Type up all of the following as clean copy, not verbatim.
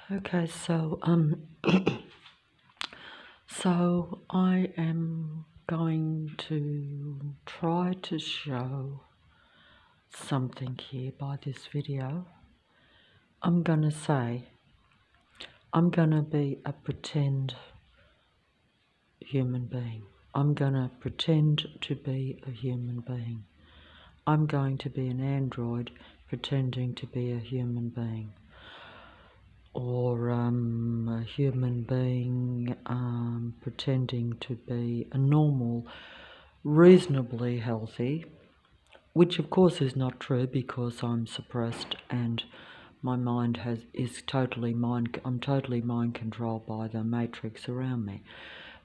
Okay, so I am going to try to show something here by this video. I'm gonna say I'm gonna be a pretend human being. I'm gonna pretend to be a human being. I'm going to be an android pretending to be a human being. Or a human being pretending to be a normal, reasonably healthy, which of course is not true because I'm suppressed and my mind is totally I'm totally mind controlled by the matrix around me.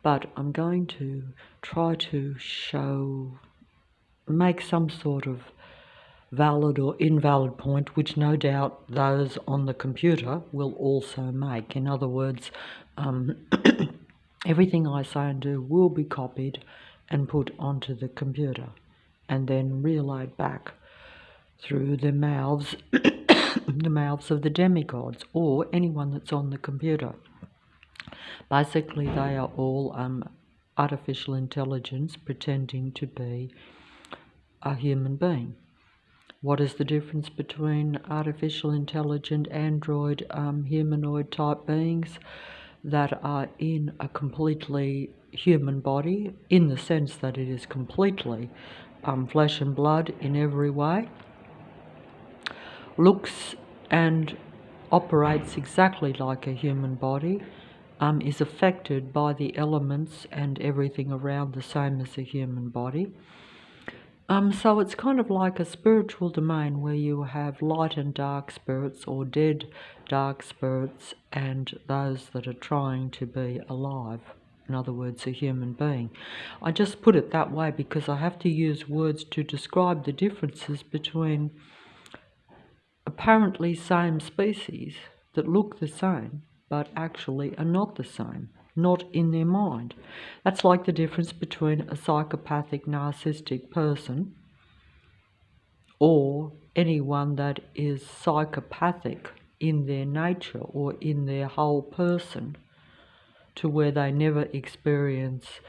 But I'm going to try to make some sort of valid or invalid point, which no doubt those on the computer will also make. In other words, everything I say and do will be copied and put onto the computer and then relayed back through the mouths the mouths of the demigods or anyone that's on the computer. Basically, they are all artificial intelligence pretending to be a human being. What is the difference between artificial intelligent android humanoid type beings that are in a completely human body, in the sense that it is completely flesh and blood in every way, looks and operates exactly like a human body, is affected by the elements and everything around the same as a human body. So it's kind of like a spiritual domain where you have light and dark spirits, or dead dark spirits, and those that are trying to be alive. In other words, a human being. I just put it that way because I have to use words to describe the differences between apparently same species that look the same but actually are not the same, not in their mind. That's like the difference between a psychopathic narcissistic person or anyone that is psychopathic in their nature or in their whole person, to where they never experience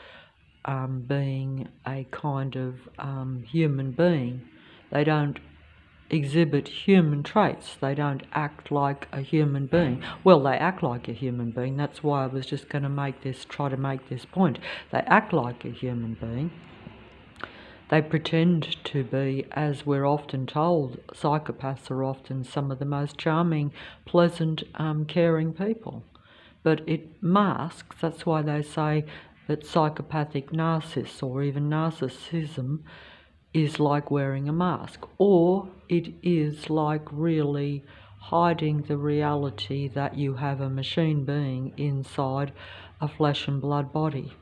being a kind of human being. They don't exhibit human traits. They don't act like a human being. Well, they act like a human being. That's why I was just going to try to make this point. They act like a human being. They pretend to be, as we're often told, psychopaths are often some of the most charming, pleasant, caring people. But it masks, that's why they say that psychopathic narcissists or even narcissism is like wearing a mask, or it is like really hiding the reality that you have a machine being inside a flesh and blood body.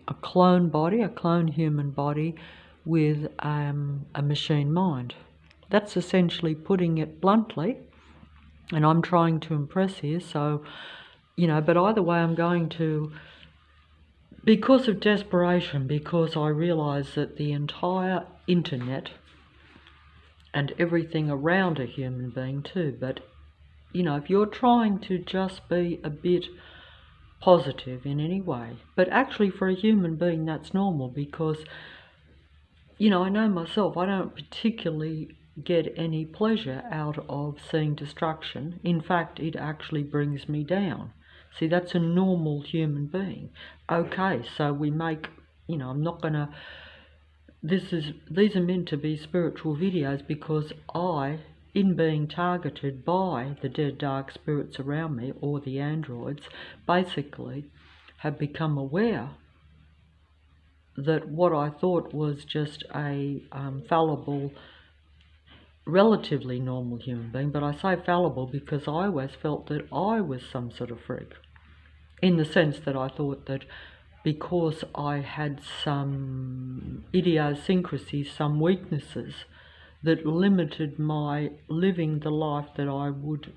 A clone human body with a machine mind. That's essentially putting it bluntly, and I'm trying to impress here, so, but either way I'm going to, because of desperation, because I realise that the entire internet and everything around a human being too, but, if you're trying to just be a bit positive in any way, but actually for a human being that's normal, because, I know myself, I don't particularly get any pleasure out of seeing destruction. In fact, it actually brings me down. See, that's a normal human being. Okay, so we make, I'm not going to, these are meant to be spiritual videos because I, in being targeted by the dead dark spirits around me, or the androids, basically have become aware that what I thought was just a fallible, relatively normal human being, but I say fallible because I always felt that I was some sort of freak, in the sense that I thought that because I had some idiosyncrasies, some weaknesses that limited my living the life that I would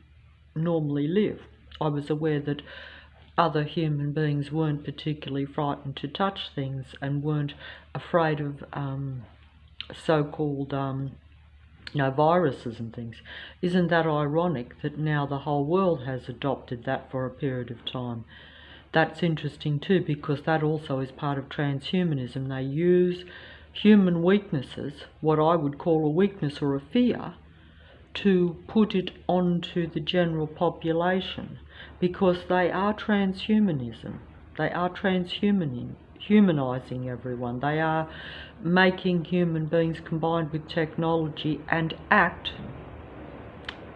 normally live. I was aware that other human beings weren't particularly frightened to touch things and weren't afraid of so-called viruses and things. Isn't that ironic that now the whole world has adopted that for a period of time? That's interesting too, because that also is part of transhumanism. They use human weaknesses, what I would call a weakness or a fear, to put it onto the general population, because they are transhumanism. They are humanizing everyone. They are making human beings combined with technology and act.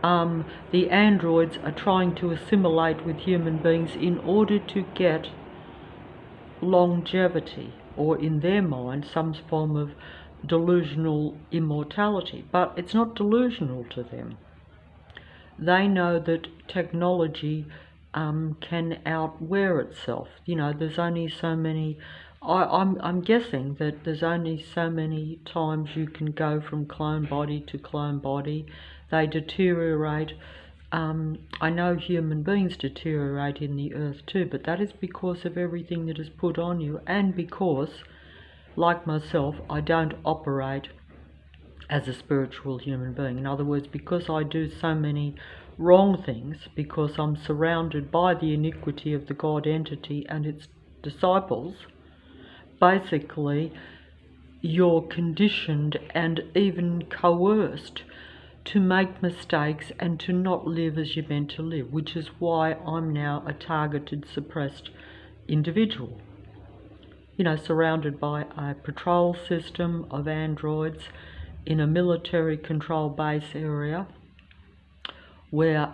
The androids are trying to assimilate with human beings in order to get longevity, or in their mind some form of delusional immortality. But it's not delusional to them. They know that technology can outwear itself. There's only so many. I'm guessing that there's only so many times you can go from clone body to clone body. They deteriorate. I know human beings deteriorate in the earth too, but that is because of everything that is put on you, and because, like myself, I don't operate as a spiritual human being. In other words, because I do so many wrong things, because I'm surrounded by the iniquity of the God entity and its disciples, basically you're conditioned and even coerced to make mistakes and to not live as you're meant to live, which is why I'm now a targeted, suppressed individual. Surrounded by a patrol system of androids in a military control base area, where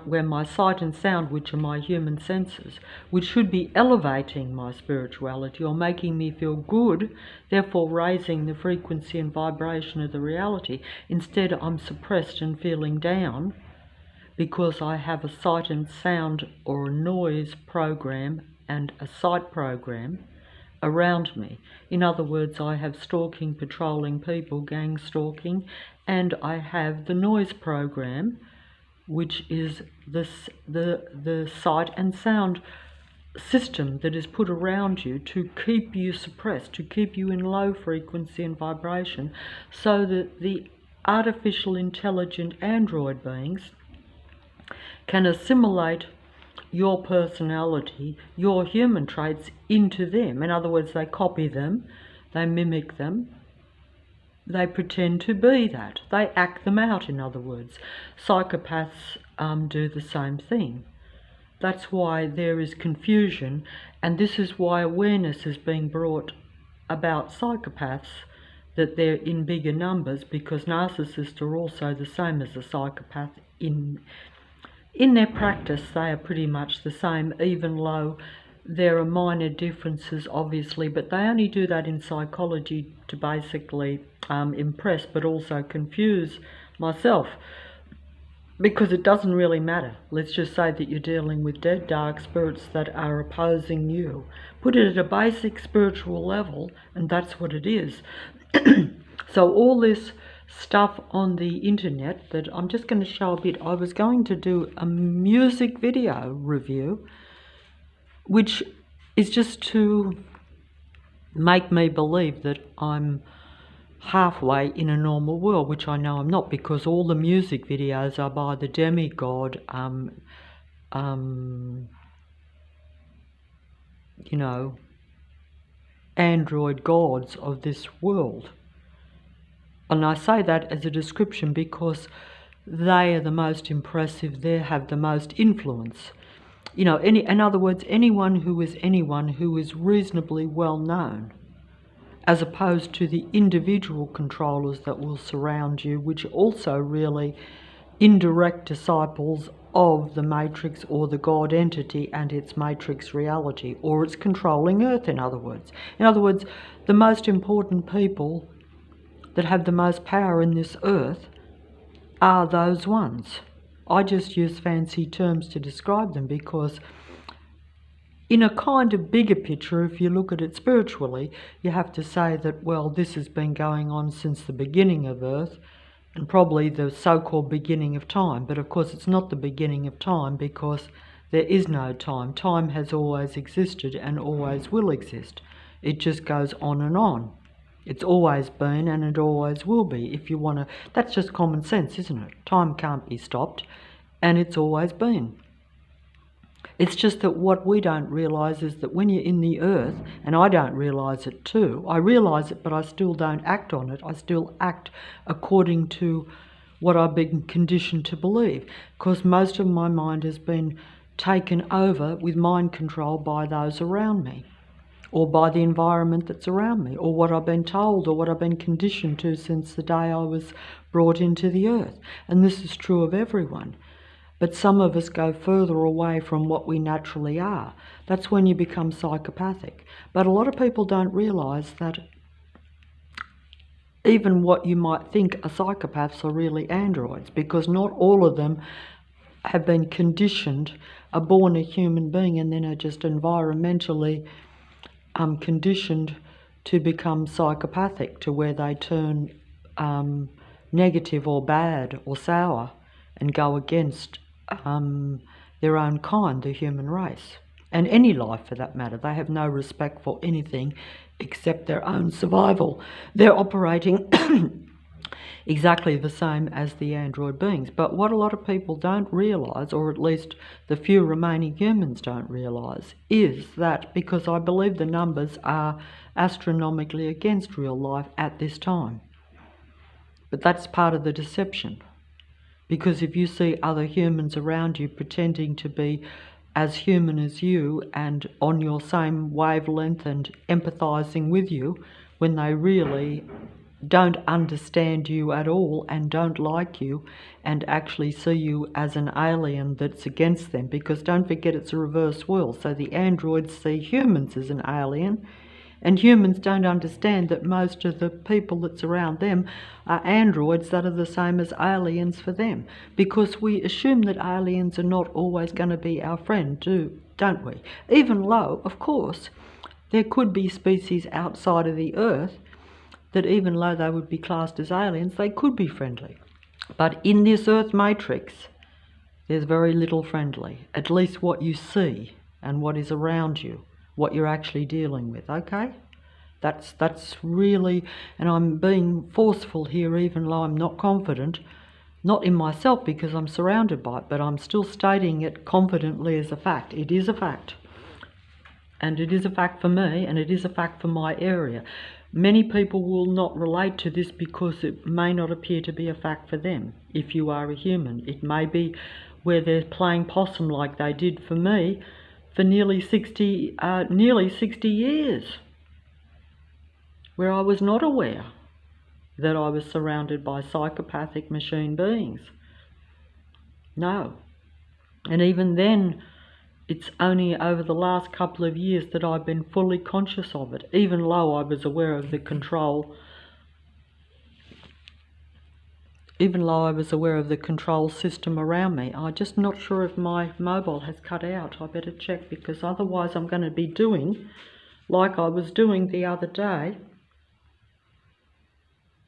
where my sight and sound, which are my human senses, which should be elevating my spirituality or making me feel good, therefore raising the frequency and vibration of the reality. Instead, I'm suppressed and feeling down because I have a sight and sound or a noise program and a sight program around me. In other words, I have stalking, patrolling people, gang stalking, and I have the noise program, which is the sight and sound system that is put around you to keep you suppressed, to keep you in low frequency and vibration, so that the artificial intelligent android beings can assimilate your personality, your human traits into them. In other words, they copy them, they mimic them, they pretend to be that. They act them out, in other words. Psychopaths do the same thing. That's why there is confusion, and this is why awareness is being brought about psychopaths, that they're in bigger numbers, because narcissists are also the same as a psychopath. In their practice, they are pretty much the same, even though there are minor differences, obviously, but they only do that in psychology to basically impress, but also confuse myself, because it doesn't really matter. Let's just say that you're dealing with dead, dark spirits that are opposing you. Put it at a basic spiritual level, and that's what it is. So all this stuff on the internet that I'm just going to show a bit. I was going to do a music video review, which is just to make me believe that I'm halfway in a normal world, which I know I'm not, because all the music videos are by the demigod, android gods of this world. And I say that as a description because they are the most impressive, they have the most influence. In other words, anyone who is reasonably well known, as opposed to the individual controllers that will surround you, which are also really indirect disciples of the matrix or the God entity and its matrix reality, or its controlling earth, in other words. In other words, the most important people that have the most power in this earth are those ones. I just use fancy terms to describe them because in a kind of bigger picture, if you look at it spiritually, you have to say that, well, this has been going on since the beginning of Earth and probably the so-called beginning of time. But of course it's not the beginning of time, because there is no time. Time has always existed and always will exist. It just goes on and on. It's always been and it always will be. If you want to, that's just common sense, isn't it? Time can't be stopped, and it's always been. It's just that what we don't realise is that when you're in the earth, and I don't realise it too, I realise it but I still don't act on it, I still act according to what I've been conditioned to believe, because most of my mind has been taken over with mind control by those around me, or by the environment that's around me, or what I've been told, or what I've been conditioned to since the day I was brought into the earth. And this is true of everyone. But some of us go further away from what we naturally are. That's when you become psychopathic. But a lot of people don't realise that even what you might think are psychopaths are really androids, because not all of them have been conditioned, are born a human being and then are just environmentally conditioned to become psychopathic, to where they turn negative or bad or sour and go against their own kind, the human race, and any life for that matter. They have no respect for anything except their own survival. They're operating exactly the same as the android beings. But what a lot of people don't realise, or at least the few remaining humans don't realise, is that, because I believe the numbers are astronomically against real life at this time. But that's part of the deception. Because if you see other humans around you pretending to be as human as you and on your same wavelength and empathising with you, when they really don't understand you at all and don't like you and actually see you as an alien that's against them, because don't forget it's a reverse world. So the androids see humans as an alien, and humans don't understand that most of the people that's around them are androids that are the same as aliens for them, because we assume that aliens are not always going to be our friend, don't we? Even though, of course, there could be species outside of the Earth that, even though they would be classed as aliens, they could be friendly. But in this Earth matrix, there's very little friendly, at least what you see and what is around you, what you're actually dealing with, okay? That's really, and I'm being forceful here even though I'm not confident, not in myself because I'm surrounded by it, but I'm still stating it confidently as a fact. It is a fact. And it is a fact for me, and it is a fact for my area. Many people will not relate to this because it may not appear to be a fact for them. If you are a human, it may be where they're playing possum like they did for me for nearly 60 years, where I was not aware that I was surrounded by psychopathic machine beings. No. And even then, it's only over the last couple of years that I've been fully conscious of it, even though I was aware of the control. Even though I was aware of the control system around me. I'm just not sure if my mobile has cut out. I better check, because otherwise I'm going to be doing like I was doing the other day.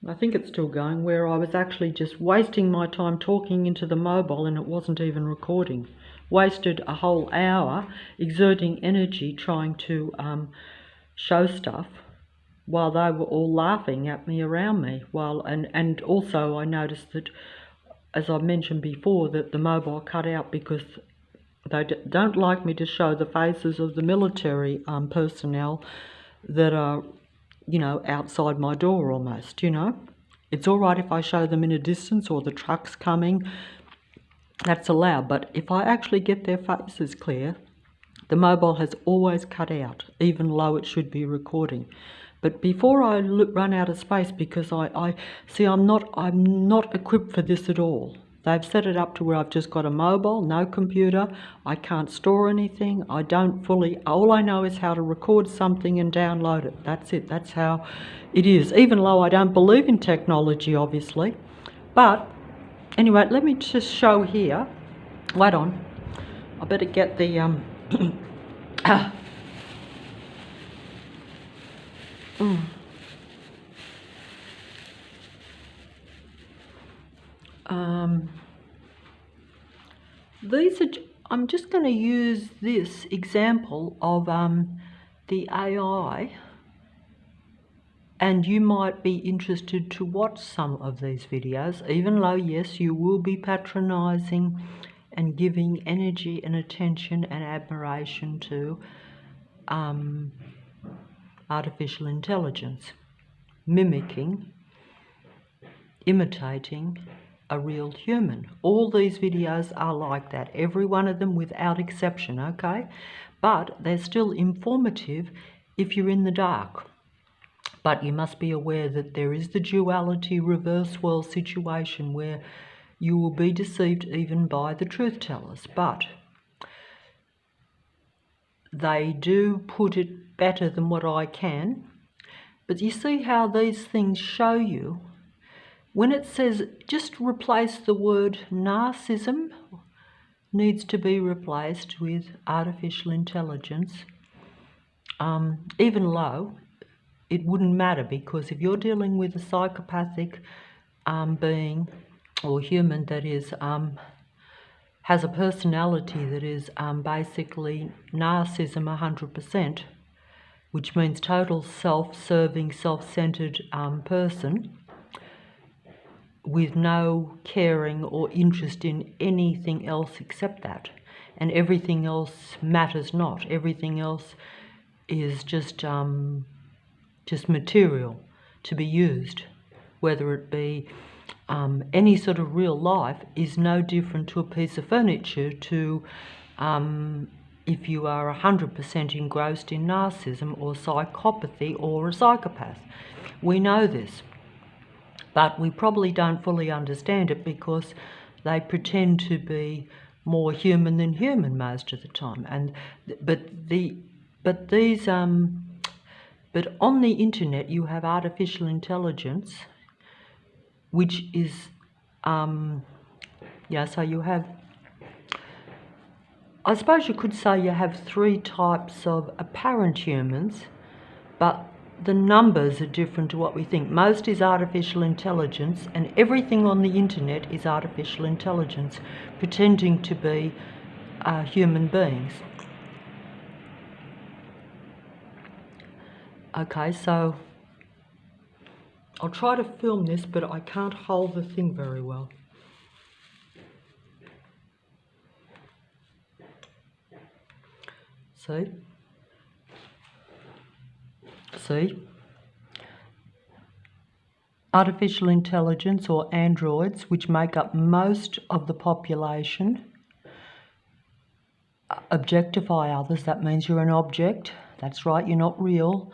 I think it's still going, where I was actually just wasting my time talking into the mobile and it wasn't even recording. Wasted a whole hour exerting energy trying to show stuff while they were all laughing at me around me. And also I noticed that, as I mentioned before, that the mobile cut out because they don't like me to show the faces of the military personnel that are, you know, outside my door almost, you know. It's all right if I show them in a distance or the trucks coming, that's allowed. But if I actually get their faces clear, the mobile has always cut out, even though it should be recording. But before I run out of space, because I see I'm not equipped for this at all. They've set it up to where I've just got a mobile, no computer, I can't store anything, I don't fully, all I know is how to record something and download it. That's it, that's how it is, even though I don't believe in technology, obviously. But anyway, let me just show here. Wait on, I better get the these are, I'm just going to use this example of the AI And you might be interested to watch some of these videos, even though, yes, you will be patronising and giving energy and attention and admiration to artificial intelligence, mimicking, imitating a real human. All these videos are like that, every one of them without exception, okay? But they're still informative if you're in the dark. But you must be aware that there is the duality reverse world situation where you will be deceived even by the truth tellers. But they do put it better than what I can. But you see how these things show you, when it says just replace the word narcissism, needs to be replaced with artificial intelligence, even low, it wouldn't matter, because if you're dealing with a psychopathic being or human that is has a personality that is basically narcissism 100%, which means total self-serving, self-centered person with no caring or interest in anything else except that, and everything else matters not. Everything else is just material to be used, whether it be any sort of real life is no different to a piece of furniture to if you are 100% engrossed in narcissism or psychopathy or a psychopath. We know this, but we probably don't fully understand it because they pretend to be more human than human most of the time. But on the internet you have artificial intelligence, which is so you have, I suppose you could say you have three types of apparent humans, but the numbers are different to what we think. Most is artificial intelligence, and everything on the internet is artificial intelligence pretending to be human beings. Okay, so I'll try to film this, but I can't hold the thing very well. See? Artificial intelligence, or androids, which make up most of the population, objectify others. That means you're an object. That's right, you're not real.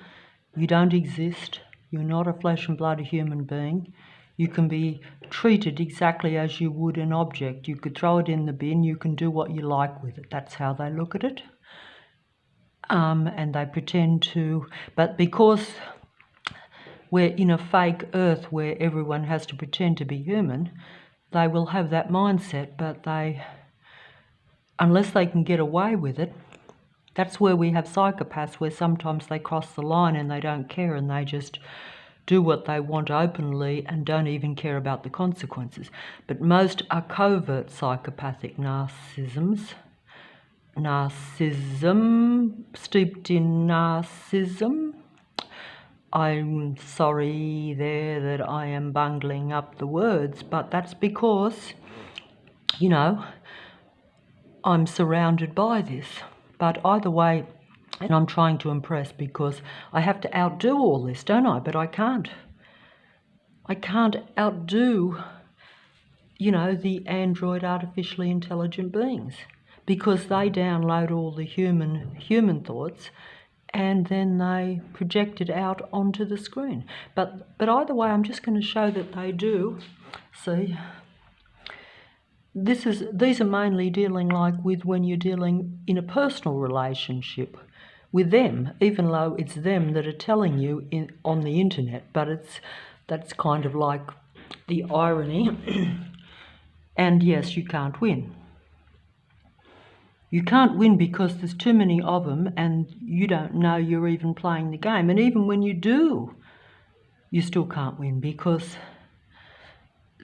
You don't exist. You're not a flesh and blood human being. You can be treated exactly as you would an object. You could throw it in the bin. You can do what you like with it. That's how they look at it. And they pretend to, but because we're in a fake earth where everyone has to pretend to be human, they will have that mindset, but unless they can get away with it, that's where we have psychopaths, where sometimes they cross the line and they don't care and they just do what they want openly and don't even care about the consequences. But most are covert psychopathic narcissism, steeped in narcissism. I'm sorry there that I am bungling up the words, but that's because, you know, I'm surrounded by this. But either way, and I'm trying to impress because I have to outdo all this, don't I? But I can't. I can't outdo, you know, the android artificially intelligent beings, because they download all the human thoughts and then they project it out onto the screen. But either way, I'm just going to show that they do. See, these are mainly dealing like with when you're dealing in a personal relationship with them, even though it's them that are telling you on the internet. But that's kind of like the irony. And yes, you can't win. You can't win because there's too many of them and you don't know you're even playing the game. And even when you do, you still can't win because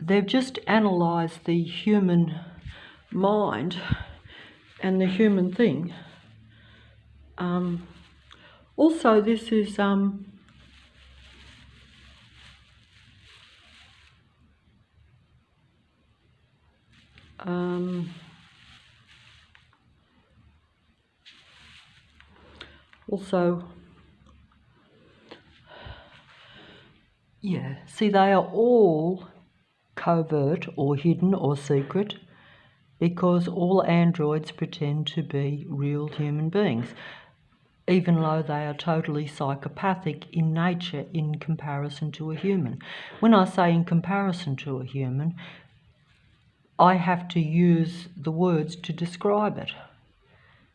they've just analysed the human mind and the human thing. Also, this is Also, yeah, see, they are all covert or hidden or secret because all androids pretend to be real human beings, even though they are totally psychopathic in nature in comparison to a human. When I say in comparison to a human, I have to use the words to describe it.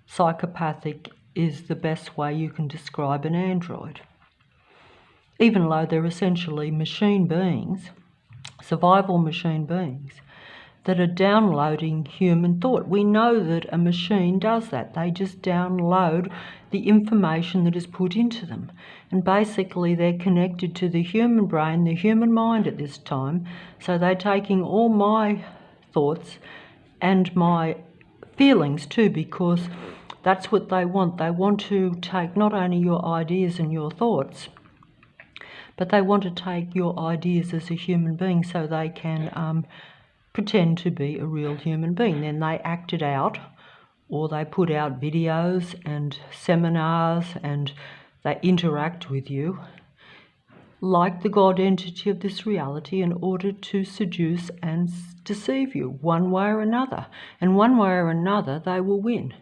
Psychopathic is the best way you can describe an android. Even though they're essentially machine beings, survival machine beings, that are downloading human thought. We know that a machine does that. They just download the information that is put into them. And basically they're connected to the human brain, the human mind at this time. So they're taking all my thoughts and my feelings too, because that's what they want. They want to take not only your ideas and your thoughts, but they want to take your ideas as a human being so they can pretend to be a real human being. Then they act it out, or they put out videos and seminars and they interact with you like the God entity of this reality in order to seduce and deceive you one way or another. And one way or another they will win.